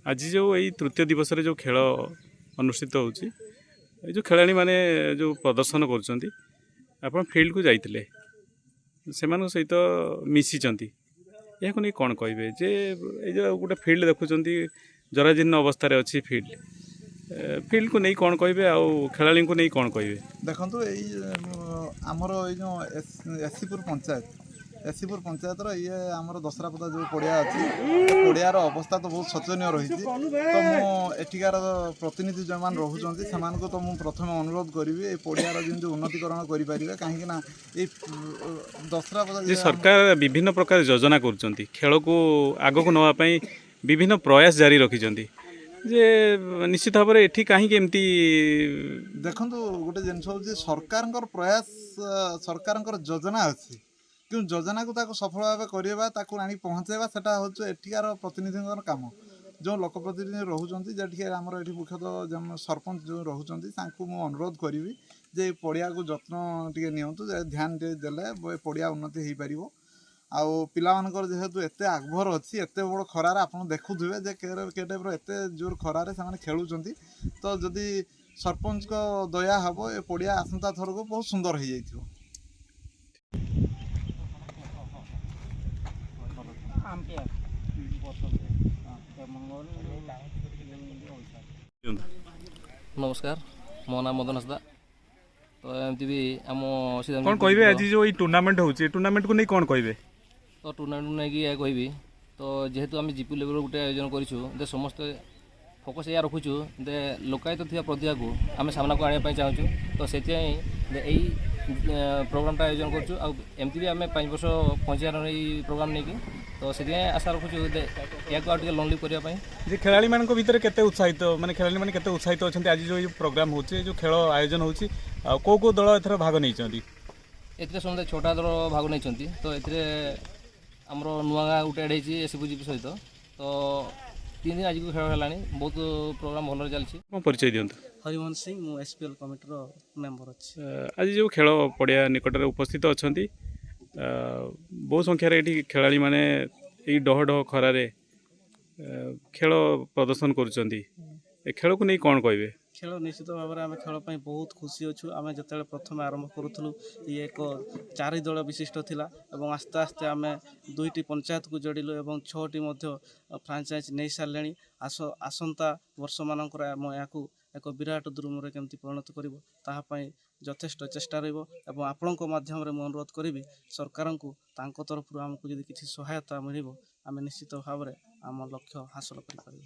आज जो यही तृतीय दिवस जो खेल अनुष्ठित होची जो खेलाड़ी माने जो प्रदर्शन कर फील्ड को जाइए से सहित मिशीचंती यह नहीं कौन कहे जे ये गोटे फील्ड देखुं जराजीर्ण अवस्था अच्छी फील्ड को नहीं कौन कहे आउ खेला को नहीं कौन कहे देखो आमर जो एसीपुर पंचायत ये आमर दशरापदा जो पड़िया अच्छी पड़ियार अवस्था तो बहुत शोचनीय रही तो मुझार प्रतिनिधि जो मैंने रोच से तो मुझे प्रथम अनुरोध करी ये पड़ियार जो उन्नतीकरण करें कहीं दशरापदा सरकार विभिन्न प्रकार योजना कर खेल को आग को नापी विभिन्न प्रयास जारी रखिंट जे निश्चित भाव में ये कहीं देखो गोटे जिन हूँ सरकार प्रयास सरकार योजना अच्छी कि योजना को सफल भाव करवा आनी पहुँचेवा से एठिकार प्रतिनिधि काम जो लोक प्रतिनिधि रोचे आमर ये मुख्यतः सरपंच जो रोच मुझे अनुरोध करी जे पड़िया को जत्न टे नियंतु ध्यान देले पड़िया उन्नति हो पार आउ पिलामानकर जेहेतु एते आग्रह अच्छी एते बड़ खरार आप देखुए जे के टाइप एते जोर खरारे से खेलुंट तो जदि सरपंच को दया हम ए पड़िया आसंता थर को बहुत सुंदर हो जाइए। नमस्कार मो नाम मदन हंसदा तो एमती भी आम कौन कहे आज जो टूर्नामेंट होची टूर्नामेंट को नहीं कौन कहे तो टूर्नामेंट नहीं कहि तो जेहेतु आम जीपी लेवल गोटे आयोजन करूँ समस्त फोकस या रखुचु दे लोकायत थी प्रतिभा को आम सामना को आने चाहूँ तो से प्रोग्रामटा आयोजन करमती भी आम 5 वर्ष पहुँचार प्रोग्राम नहीं तो से आशा रखुचु या लॉन्ली करने खेलाड़ी मान भर के उत्साहित माने खेलाड़ी मैंने केते उत्साहित अच्छा आज जो प्रोग्राम हो जो खेल आयोजन हो कौ दल एथर भाग नहीं ए समझे 6टा दल भाग नहीं तो ये आमर नुआ गाँ गोटे एड एसपी जीपी सहित तो 3 दिन आज को खेल है बहुत प्रोग्राम भल चलती परिचय दिखाँ हरिमोहन सिंह मु एसपीएल कमिटर मेंबर अच्छी आज जो खेल पड़िया निकट में उपस्थित अच्छा बहु संख्यार ये खेला माने डह डह खरारे खेल प्रदर्शन कर खेल को नहीं कौन कहे खेल निश्चित भाव में आम खेल बहुत खुशी अच्छु आम जो प्रथम आरंभ करूँ ये एक 4 दल विशिष्ट थिला एवं आस्ते आस्ते आम 2टी पंचायत को जोड़िलु एवं 6टी फ्रांचाइज नहीं सारे आसंता वर्ष मानकर आम या एक विराट दुर्म केमती परिणत कर यथेष्ट चेष्टा रहा आपण मध्यम अनुरोध करी सरकार को तरफ आमको जब किसी सहायता मिल आम निश्चित भाव में आम लक्ष्य हासिल कर।